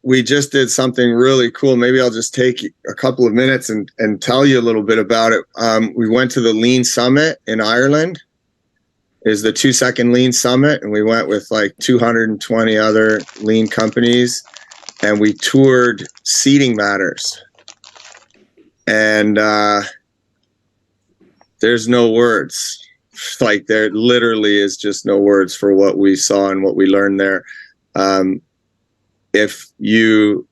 We just did something really cool. Maybe I'll just take a couple of minutes and tell you a little bit about it. We went to the Lean Summit in Ireland. Is the 2-second Lean Summit, and we went with like 220 other lean companies, and we toured Seating Matters. And there's no words. Like, there literally is just no words for what we saw and what we learned there. If you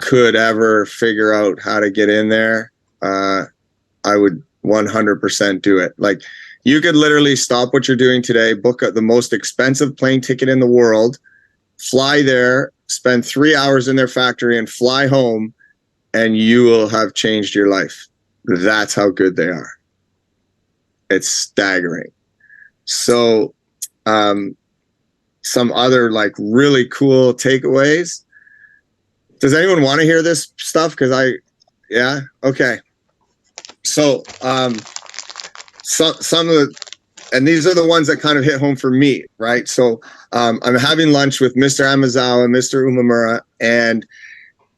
could ever figure out how to get in there, I would 100% do it. Like, you could literally stop what you're doing today, book the most expensive plane ticket in the world, fly there, spend 3 hours in their factory, and fly home, and you will have changed your life. That's how good they are. It's staggering. So, some other like really cool takeaways. Does anyone want to hear this stuff? Yeah. Okay. So, some of the, and these are the ones that kind of hit home for me, right? So, I'm having lunch with Mr. Amazawa, Mr. Umemura, and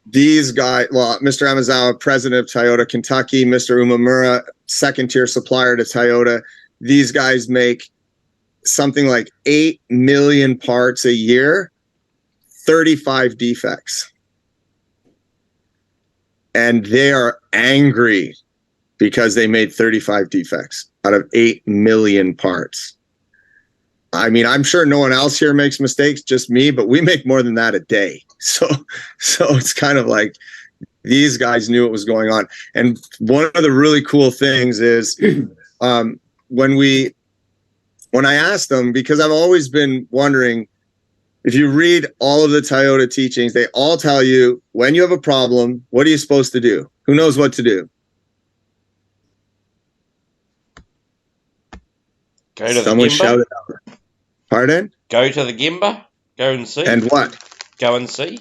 these guys, well, Mr. Amazawa, president of Toyota Kentucky, Mr. Umemura, second tier supplier to Toyota. These guys make something like 8 million parts a year, 35 defects. And they are angry because they made 35 defects out of 8 million parts. I mean, I'm sure no one else here makes mistakes, just me, but we make more than that a day. So it's kind of like these guys knew what was going on. And one of the really cool things is when I asked them, because I've always been wondering, if you read all of the Toyota teachings, they all tell you when you have a problem, what are you supposed to do? Who knows what to do? Go to Someone the Gimba. shout it out. Pardon? Go to the Gimba. Go and see. And what? Go and see.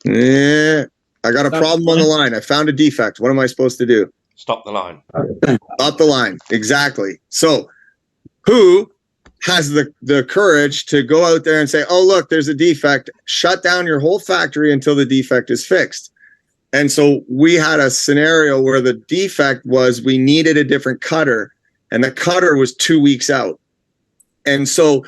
Yeah, I got a problem on the line. I found a defect. What am I supposed to do? Stop the line. Stop the line. Exactly. So who has the courage to go out there and say, oh, look, there's a defect, shut down your whole factory until the defect is fixed? And so we had a scenario where the defect was we needed a different cutter, and the cutter was 2 weeks out. And so,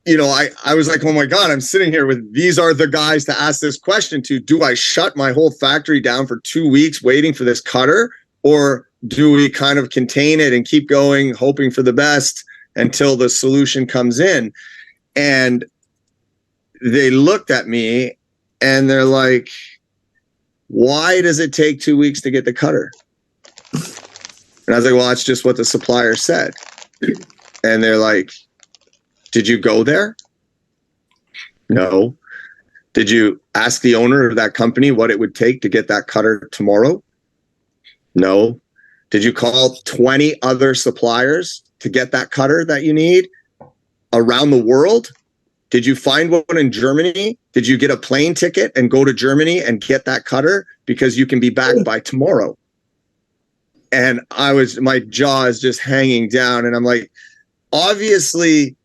I was like, oh my God, I'm sitting here with, these are the guys to ask this question to. Do I shut my whole factory down for 2 weeks waiting for this cutter? Or do we kind of contain it and keep going, hoping for the best until the solution comes in? And they looked at me and they're like, why does it take 2 weeks to get the cutter? And I was like, well, that's just what the supplier said. And they're like, did you go there? No. Did you ask the owner of that company what it would take to get that cutter tomorrow? No. Did you call 20 other suppliers to get that cutter that you need around the world? Did you find one in Germany? Did you get a plane ticket and go to Germany and get that cutter because you can be back by tomorrow? And my jaw is just hanging down. And I'm like, obviously,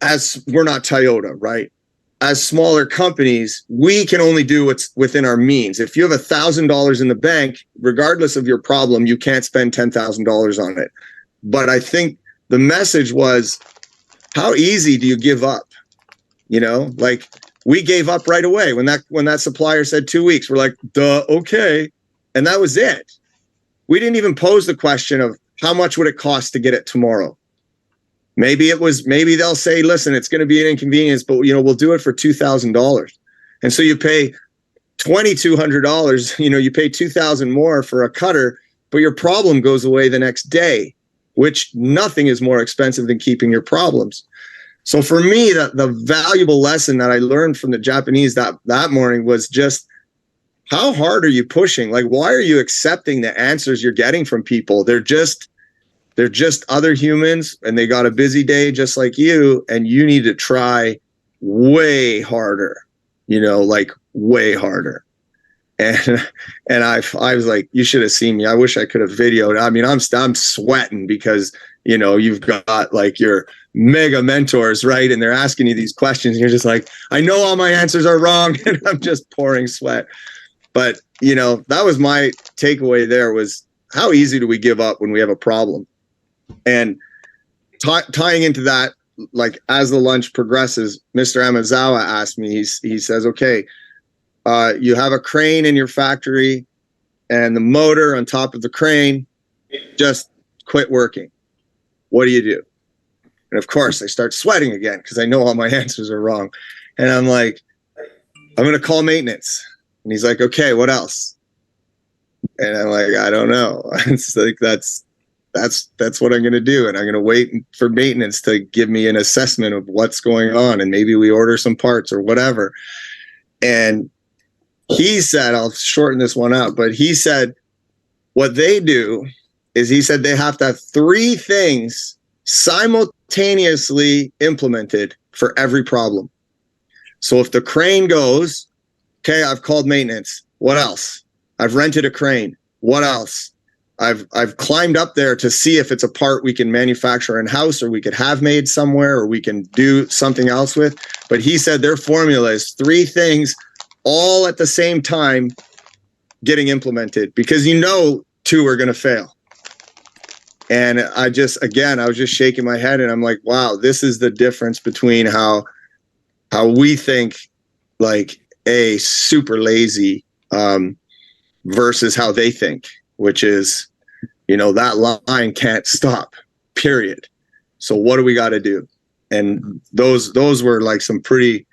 as we're not Toyota, right? As smaller companies, we can only do what's within our means. If you have $1,000 in the bank, regardless of your problem, you can't spend $10,000 on it. But I think the message was, how easy do you give up? Like, we gave up right away when that supplier said 2 weeks. We're like, duh, okay. And that was it. We didn't even pose the question of how much would it cost to get it tomorrow. Maybe they'll say, listen, it's going to be an inconvenience, but we'll do it for $2,000. And so you pay $2,200, you pay $2,000 more for a cutter, but your problem goes away the next day, which nothing is more expensive than keeping your problems. So for me, the valuable lesson that I learned from the Japanese that morning was just, how hard are you pushing? Like, why are you accepting the answers you're getting from people? They're just other humans, and they got a busy day just like you, and you need to try way harder, like way harder. And I was like, you should have seen me. I wish I could have videoed. I mean, I'm sweating because, you've got like your mega mentors, right? And they're asking you these questions, and you're just like, I know all my answers are wrong, and I'm just pouring sweat. But, you know, that was my takeaway there, was how easy do we give up when we have a problem? And tying into that, like as the lunch progresses, Mr. Amazawa asked me, he says, okay, you have a crane in your factory and the motor on top of the crane just quit working. What do you do? And of course I start sweating again because I know all my answers are wrong. And I'm like, I'm going to call maintenance. And he's like, okay, what else? And I'm like, I don't know. It's like, that's what I'm going to do. And I'm going to wait for maintenance to give me an assessment of what's going on. And maybe we order some parts or whatever. And he said, I'll shorten this one out, but he said what they do is, he said they have to have 3 things simultaneously implemented for every problem. So if the crane goes, okay, I've called maintenance. What else? I've rented a crane. What else? I've climbed up there to see if it's a part we can manufacture in-house, or we could have made somewhere, or we can do something else with. But he said their formula is 3 things all at the same time getting implemented, because 2 are going to fail. And I was just shaking my head, and I'm like, wow, this is the difference between how we think, like, super lazy versus how they think, which is, that line can't stop, period. So what do we got to do? And those were like some pretty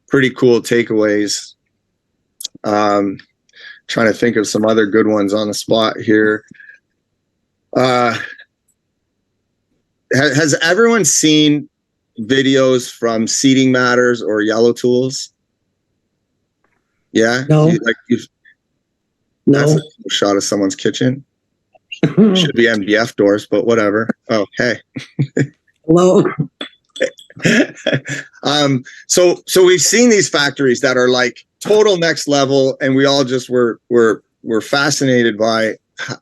cool takeaways. Trying to think of some other good ones on the spot here. Has everyone seen videos from Seating Matters or Yellow Tools? Yeah? No. That's a shot of someone's kitchen. Should be MDF doors, but whatever. Oh, hey. Hello. So we've seen these factories that are like total next level, and we all just were fascinated by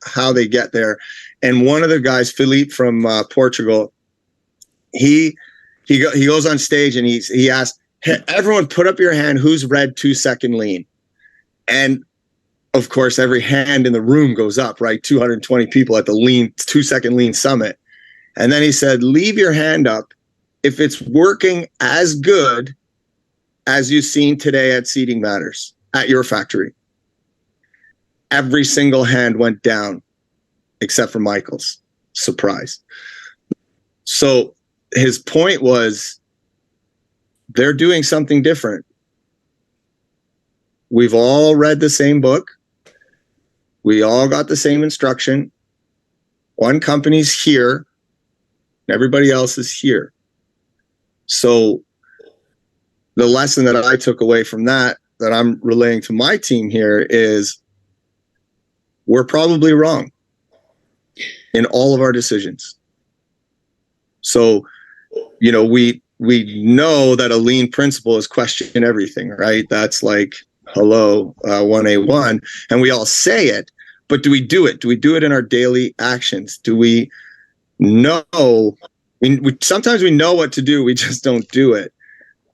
how they get there. And one of the guys, Fillipe from Portugal, he goes on stage and he asks, hey, everyone put up your hand who's read 2-second lean. And of course, every hand in the room goes up, right? 220 people at the 2-second lean summit. And then he said, leave your hand up if it's working as good as you've seen today at Seating Matters at your factory. Every single hand went down except for Michael's. Surprise. So his point was, they're doing something different. We've all read the same book. We all got the same instruction. One company's here, everybody else is here. So the lesson that I took away from that I'm relaying to my team here is, we're probably wrong in all of our decisions. So, we know that a lean principle is question everything, right? That's like, hello, 1A1, and we all say it, but do we do it? Do we do it in our daily actions? Do we know? Sometimes we know what to do, we just don't do it.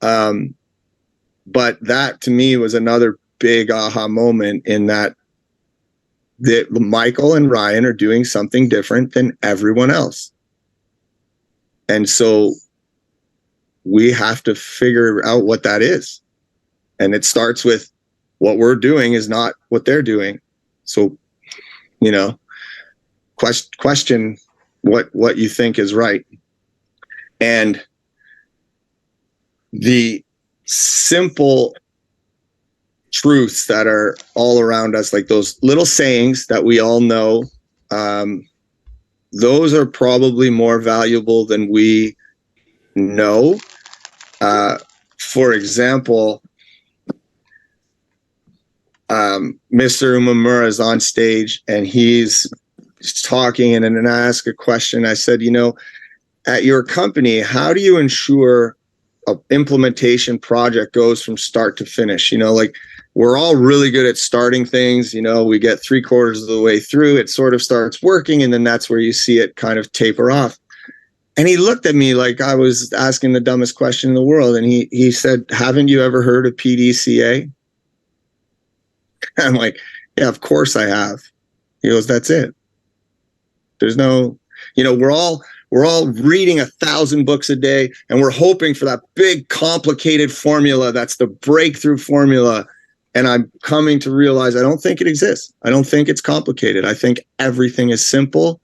But that to me was another big aha moment, in that Michael and Ryan are doing something different than everyone else. And so we have to figure out what that is. And it starts with, what we're doing is not what they're doing. So, question what you think is right. And the simple truths that are all around us, like those little sayings that we all know, those are probably more valuable than we know. For example, Mr. Umamura is on stage and he's talking, and then I ask a question. I said, at your company, how do you ensure an implementation project goes from start to finish? We're all really good at starting things. We get 3/4 of the way through, it sort of starts working, and then that's where you see it kind of taper off. And he looked at me like I was asking the dumbest question in the world. And he said, haven't you ever heard of PDCA? I'm like, yeah, of course I have. He goes, that's it. There's no, we're all reading 1,000 books a day, and we're hoping for that big complicated formula. That's the breakthrough formula. And I'm coming to realize I don't think it exists. I don't think it's complicated. I think everything is simple.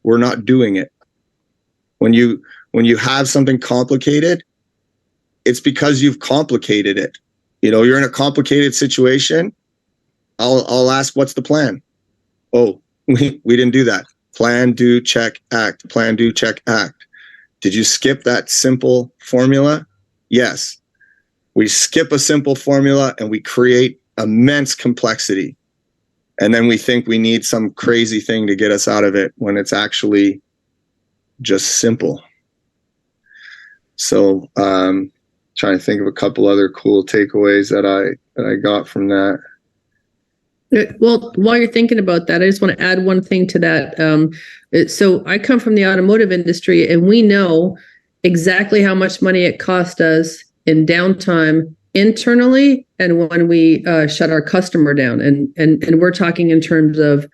We're not doing it. When you have something complicated, it's because you've complicated it. You're in a complicated situation. I'll ask, what's the plan? Oh, we didn't do that. Plan, do, check, act. Plan, do, check, act. Did you skip that simple formula? Yes. We skip a simple formula and we create immense complexity. And then we think we need some crazy thing to get us out of it when it's actually just simple. So trying to think of a couple other cool takeaways that I got from that. Well, while you're thinking about that, I just want to add one thing to that. So I come from the automotive industry, and we know exactly how much money it cost us in downtime internally and when we shut our customer down. And we're talking in terms of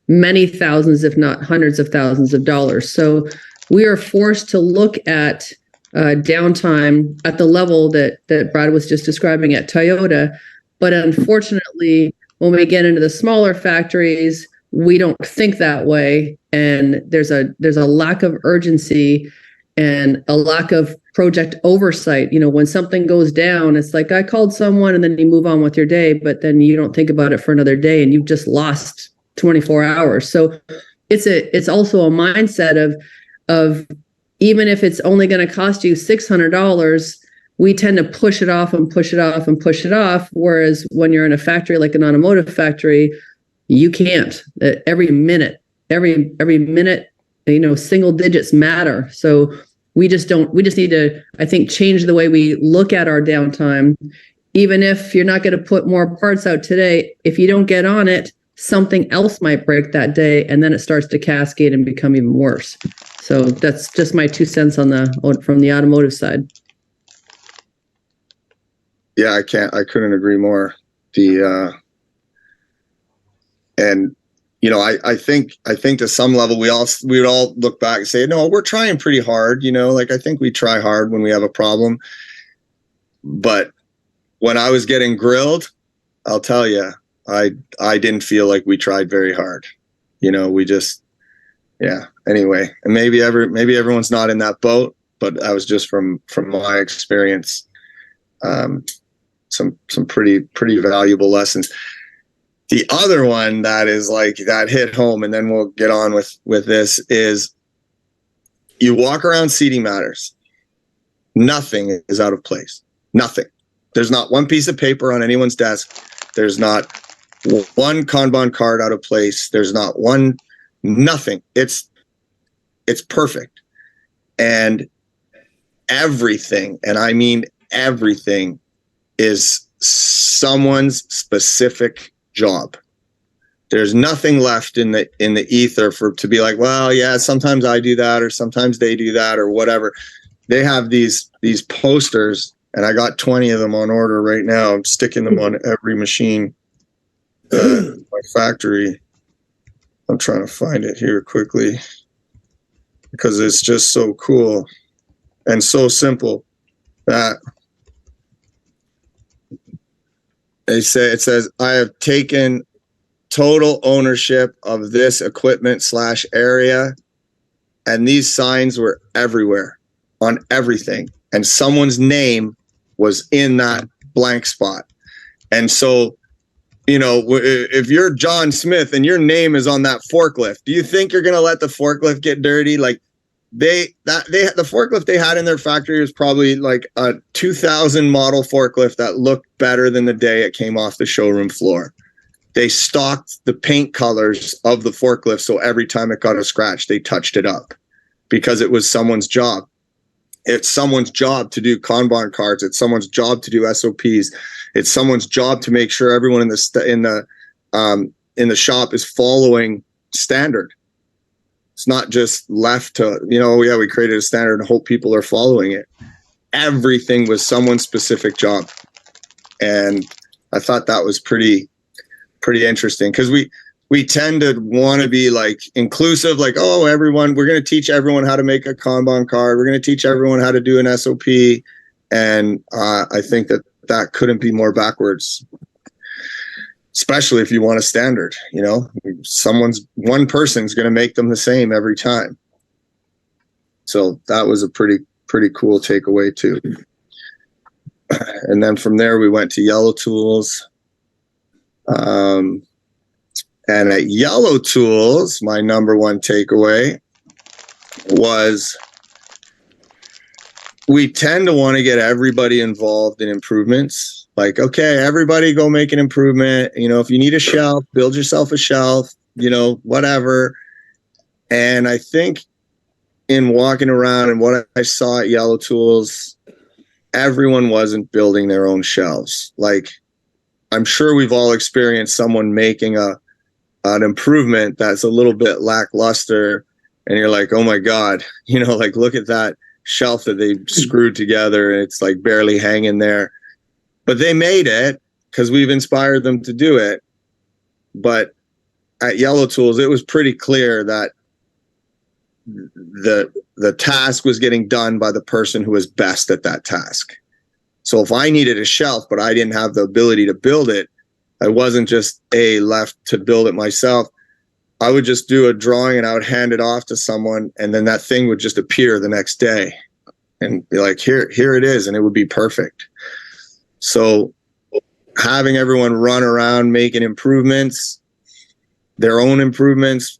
many thousands, if not hundreds of thousands of dollars. So we are forced to look at downtime at the level that Brad was just describing at Toyota. But unfortunately, when we get into the smaller factories, we don't think that way. And there's a lack of urgency and a lack of project oversight. When something goes down, it's like, I called someone, and then you move on with your day, but then you don't think about it for another day, and you've just lost 24 hours. So it's also a mindset of even if it's only going to cost you $600, we tend to push it off and push it off and push it off. Whereas when you're in a factory like an automotive factory, you can't. Every minute, single digits matter. So we just need to, I think, change the way we look at our downtime. Even if you're not going to put more parts out today, if you don't get on it, something else might break that day, and then it starts to cascade and become even worse. So that's just my 2 cents from the automotive side. Yeah, I couldn't agree more. I think to some level we would all look back and say, no, we're trying pretty hard. I think we try hard when we have a problem. But when I was getting grilled, I'll tell you, I didn't feel like we tried very hard. We just, yeah. Anyway, and maybe everyone's not in that boat, but that was just from my experience. Some pretty valuable lessons. The other one that is like that hit home, and then we'll get on with this, is you walk around Seating Matters. Nothing is out of place. Nothing. There's not one piece of paper on anyone's desk. There's not one Kanban card out of place. There's not nothing. It's perfect. And everything, and I mean everything, is someone's specific job. There's nothing left in the ether to be like, well, yeah, sometimes I do that, or sometimes they do that, or whatever. They have these posters, and I got 20 of them on order right now. I'm sticking them on every machine in my factory. I'm trying to find it here quickly because it's just so cool and so simple that it says, I have taken total ownership of this equipment /area. And these signs were everywhere on everything. And someone's name was in that blank spot. And so, if you're John Smith and your name is on that forklift, do you think you're going to let the forklift get dirty? Like the forklift they had in their factory was probably like a 2000 model forklift that looked better than the day it came off the showroom floor. They stocked the paint colors of the forklift, so every time it got a scratch, they touched it up because it was someone's job. It's someone's job to do Kanban cards. It's someone's job to do SOPs. It's someone's job to make sure everyone in the shop is following standard. It's not just left to, yeah, we created a standard and hope people are following it. Everything was someone's specific job. And I thought that was pretty interesting, because we tend to want to be like inclusive, like, oh, everyone, we're going to teach everyone how to make a Kanban card. We're going to teach everyone how to do an SOP. And I think that couldn't be more backwards, especially if you want a standard. One person's going to make them the same every time. So that was a pretty cool takeaway too. And then from there we went to Yellow Tools. And at Yellow Tools, my number one takeaway was we tend to want to get everybody involved in improvements. Like, okay, everybody go make an improvement. If you need a shelf, build yourself a shelf, whatever. And I think in walking around and what I saw at Yellow Tools, everyone wasn't building their own shelves. Like, I'm sure we've all experienced someone making an improvement that's a little bit lackluster, and you're like, oh my God, like, look at that shelf that they screwed together and it's like barely hanging there. But they made it because we've inspired them to do it. But at Yellow Tools, it was pretty clear that the task was getting done by the person who was best at that task. So if I needed a shelf, but I didn't have the ability to build it, I wasn't just left to build it myself. I would just do a drawing and I would hand it off to someone, and then that thing would just appear the next day and be like, here it is, and it would be perfect. So having everyone run around making improvements, their own improvements,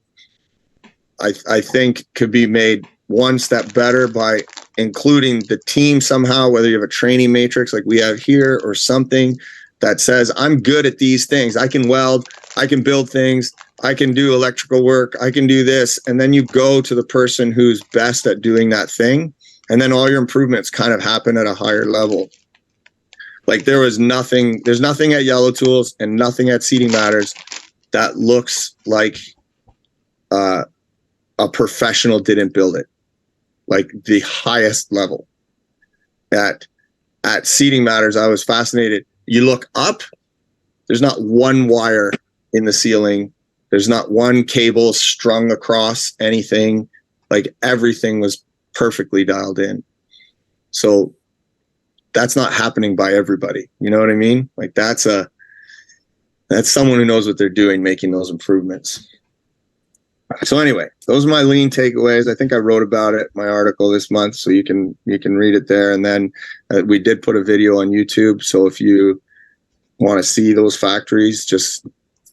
I think could be made one step better by including the team somehow, whether you have a training matrix like we have here or something that says, I'm good at these things. I can weld, I can build things, I can do electrical work, I can do this. And then you go to the person who's best at doing that thing. And then all your improvements kind of happen at a higher level. Like there's nothing at Yellow Tools and nothing at Seating Matters that looks like a professional didn't build it. Like the highest level. At Seating Matters, I was fascinated. You look up, there's not one wire in the ceiling. There's not one cable strung across anything. Like everything was perfectly dialed in. So that's not happening by everybody. You know what I mean? Like that's someone who knows what they're doing, making those improvements. So anyway, those are my lean takeaways. I think I wrote about it in my article this month, so you can read it there. And then we did put a video on YouTube. So if you want to see those factories, just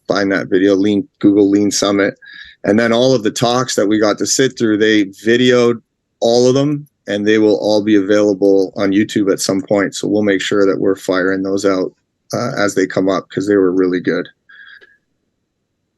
find that video, Google Lean Summit. And then all of the talks that we got to sit through, they videoed all of them, and they will all be available on YouTube at some point. So we'll make sure that we're firing those out as they come up, because they were really good.